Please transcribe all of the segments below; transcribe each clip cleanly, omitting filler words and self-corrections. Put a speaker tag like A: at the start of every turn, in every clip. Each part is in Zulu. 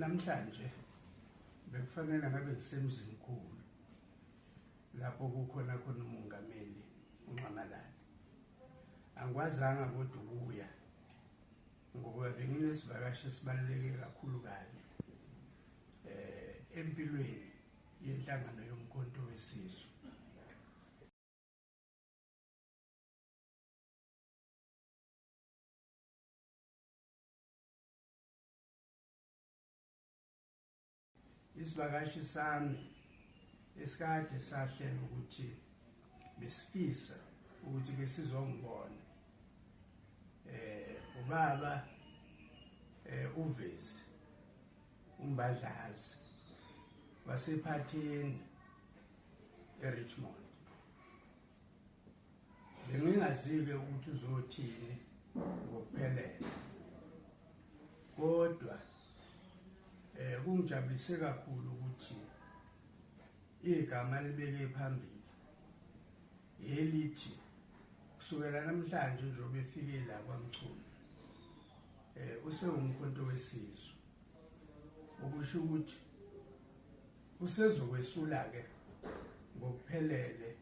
A: namhlanje bekufanele ngabe ngisemzini omkhulu lapho kukhona umongameli uNxamalala. Angikwazanga kodwa ukuya ngoba benginesivakashi esibaluleke kakhulu kabi empilweni yenhlangano yomkhonto wesizwe. Isivakashi sami esikade sahlela ukuthi besifisa ukuthi ke sizongibona ubaba uVezi uMbadlazi wasephathini eRichmond. Bengingazike ukuthi uzothini ngokuphelele, kodwa kungijabulise kakhulu ukuthi igama libeke phambili elithi kusukela namhlanje njengoba efike la kwaMchunu usewumkhonto wesizwe, okusho ukuthi usezokwesula ke ngokuphelele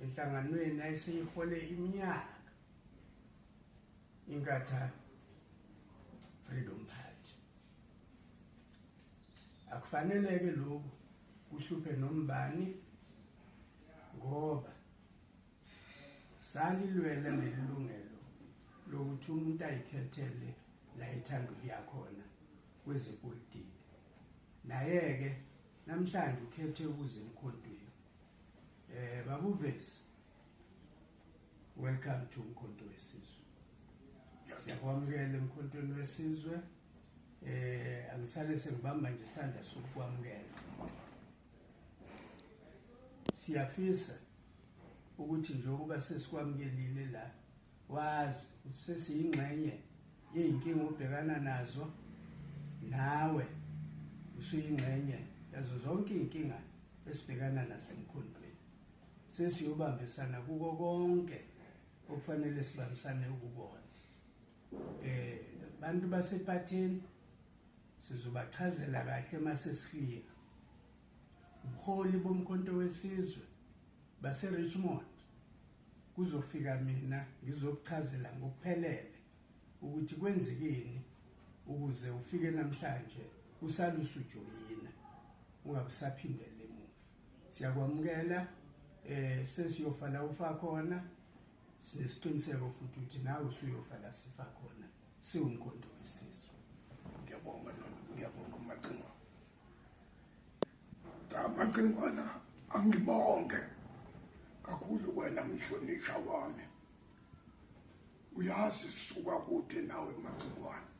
A: enhlanganweni ayiseyihole iminyaka inkatha Freedom Party. Akufanele ke lokhu kuhluphe nombani ngoba salilwela lelungelo lokuthi umuntu ayikhethele la ithanda ukuya khona kwezepolitiki. Naye ke namhlanje ukhethe ukuze emkhontweni. Baba uVezi, welcome to umkhonto wesizwe. Siyakwamukela emkhontweni wesizwe. Angisale sengibamba nje isandla sokukwamukela. Siyafisa ukuthi njengoba sesikwamukelile la wazi sesiyingxenye yeinkinga obhekana nazo, nawe usuyingxenye yazo zonke inkinga esibhekana nazo emkhontweni. Sesiyobambisana kuko konke okufanele sibambisane ukubona. Bantu basephathini sizobachazela kahle mase sifika. Ubuholi bomkhonto wesizwe baseRichmond kuzofika mina ngizokuchazela ngokuphelele ukuthi kwenzekeni ukuze ufike namhlanje usalusa ujoyina ungabisaphindele emuva. Siyakwamukela sesiyofala ufa khona, sinesiqiniseko futhi ukuthi nawe usuyofala sifa khona siwumkhonto wesizwe.
B: Ngiyabonga Macingwana. Macingwana angibonge kakhulu wena mhlonisha wami. Uyazi sisuka kude nawe Macingwana.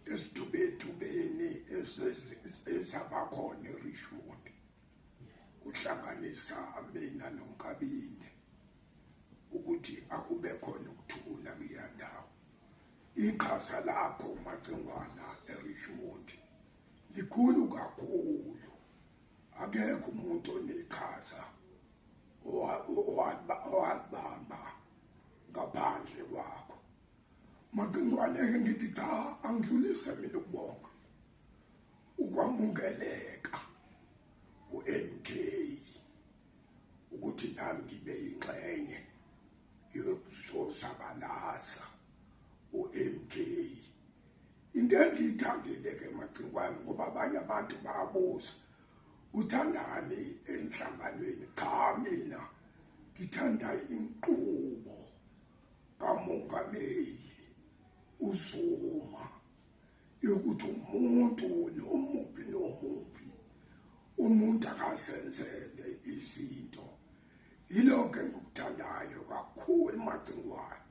B: Esidubethubeni ezabakhona eRichmond. Uhlanganisa mina noNkabini ukuthi akube khona ukuthula kuyandawo. Iqhaza lakho Macingwana eRichmond likhulu kakhulu. Akekho umuntu oneqhaza owabamba ngaphandle kwakho. Macingwana ngithi cha, angidlulise mina ukubonga ukwamukeleka uMK ukuthi nami ngibe ingxenye yokuzosabalasa uMK. Into engiyithandile ke Macingwana ngoba abanye abantu bayabuza uthandani enhlanganweni. Cha, mina ngithanda inkqubo kamongameli uZuma yokuthi umuntu nomuphi umuntu akazenzele izinto. Yilokho engikuthandayo kakhulu Macingwana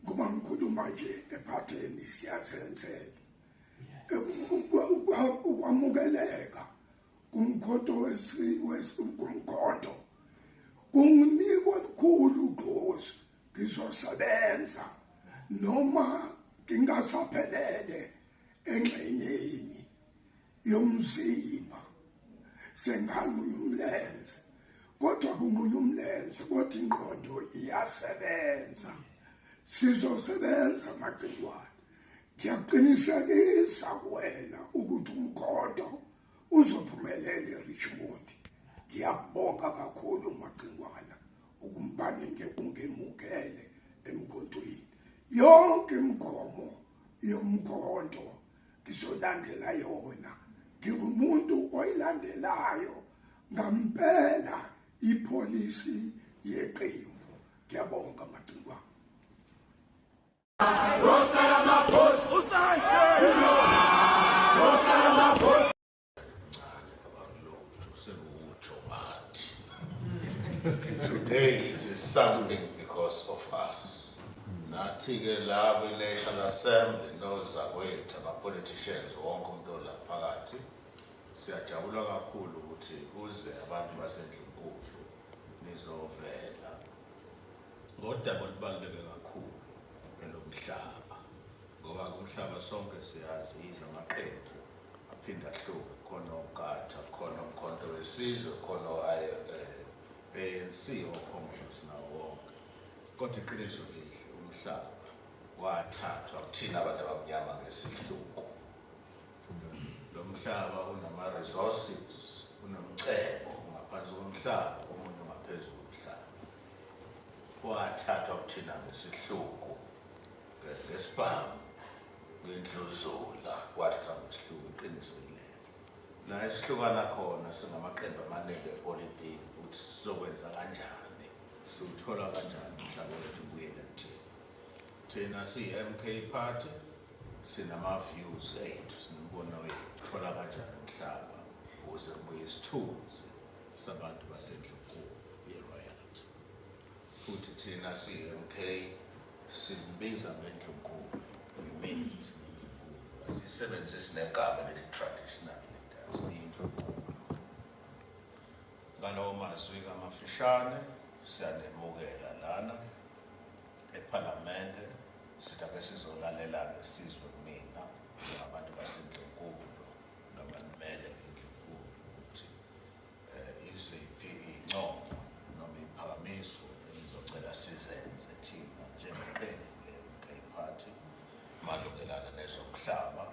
B: ngoba ngikhuluma nje ephatheni siyazenzela. Ukwamukeleka kumkhonto wesikumkhonto kunginikwa olukhulu ugqozi. Ngizosebenza noma ngingasaphelele engxenyeni yomzimba senganqunya umlenze, kodwa kunqunya umlenze kodwa ingqondo iyasebenza. Sizosebenza Macingwana ngiyaqinisekisa kuwena ukuthi umkhondo uzophumelela eRichmond. Ngiyabonga kakhulu Macingwana ukumbane ungemukele emkhontweni. Yonke imigomo yomkhondo ngizolandela yona, ngingumuntu oyilandelayo ngampela ipolisi yeqembu. Ngiyabonga Macingwana.
C: Today it is something because of us. Nathi ke la kwi-National Assembly nozakwethu ama-politicians wonke umuntu olaphakathi siyajabula kakhulu ukuthi kuze abantu baseNdlunkulu nizovela ngodaba olubaluleke kakhulu elomhlaba, ngoba kumhlaba sonke siyazi yize amaqembu aphinda ahluke, khona oNkatha, khona umkhonto wesizwe, khona ANC oCongress nawo wonke. Kodwa iqiniso lihle, umhlaba wathathwa kuthina abantu abamnyama ngesihluku. Lo mhlaba unama-resources, unomcebo ngaphansi komhlaba, omunye ungaphezulu komhlaba. Wathathwa kuthina ngesihluku, ngesibhamu, kwindluzula, wathathwa ngesihluku, iqiniso lelo. La esihlukana khona singamaqembu amaningi epolitiki ukuthi sizokwenza kanjani, siwuthola kanjani umhlaba wethu ubuyele kuthina. Thina siyi-MK Party, sinama-views ethu, sinembono wethu, thola kanjani umhlaba ukuze kubuye isithunzi sabantu baseNdlunkulu, i-royalty. Futhi thina siyi-MK simbiza ngeNdlunkulu, i-means ngeNdlunkulu, asisebenzisi negama elithi traditional leaders, iNdlunkulu. Ngalawo mazwi amafishane siyanemukela lana ePhalamende, sithi ake sizolalela-ke sizwe kumina abantu baseNdlunkulu noma nimele iNdlunkulu ukuthi iziphi iy'ncomo noma iy'phakamiso elizocela sizenze thina njengeqembu le-MK Party malungelana nezomhlaba,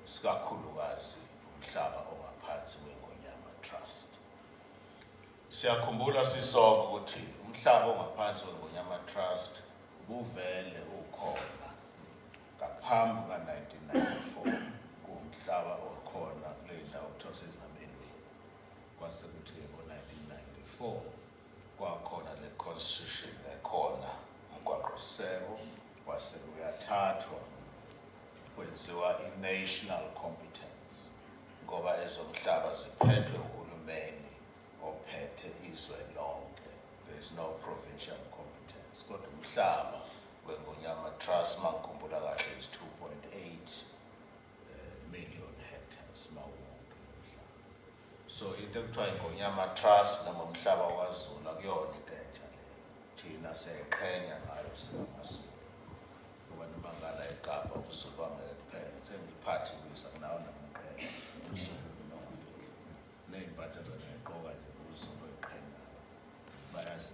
C: sikakhulukazi umhlaba ongaphansi kweNgonyama Trust. Siyakhumbula sisonke ukuthi umhlaba ongaphansi kweNgonyama Trust ubuvele ukhona ngaphambi ka-1994, kuwumhlaba okhona kule ndawo kuthiwa sezabelweni. Kwase kuthi-ke ngo-1994 kwakhona le constitution ekhona, umgwaqo-seko, kwase kuyathathwa kwenziwa i-national competence, ngoba ezomhlaba ziphethwe uhulumeni ophethe izwe lonke. There is no provincial competence. Kodwa umhlaba weNgonyama Trust mangikhumbula kahle is 2.8 million hectares mawonke umhlaba. So into ekuthiwa iNgonyama Trust noma umhlaba waZulu akuyona into entsha leyo. Thina siyayiqhenya ngayo singamaZulu. Ngoba noma ngala eKapa ubuZulu bangeke kuphela. Sengiliphathi kwisa kunawo namaqhenya ubuZulu noma ney'mpahla zona ey'gqoka nje ubuZulu ey'qhenyayo bayazi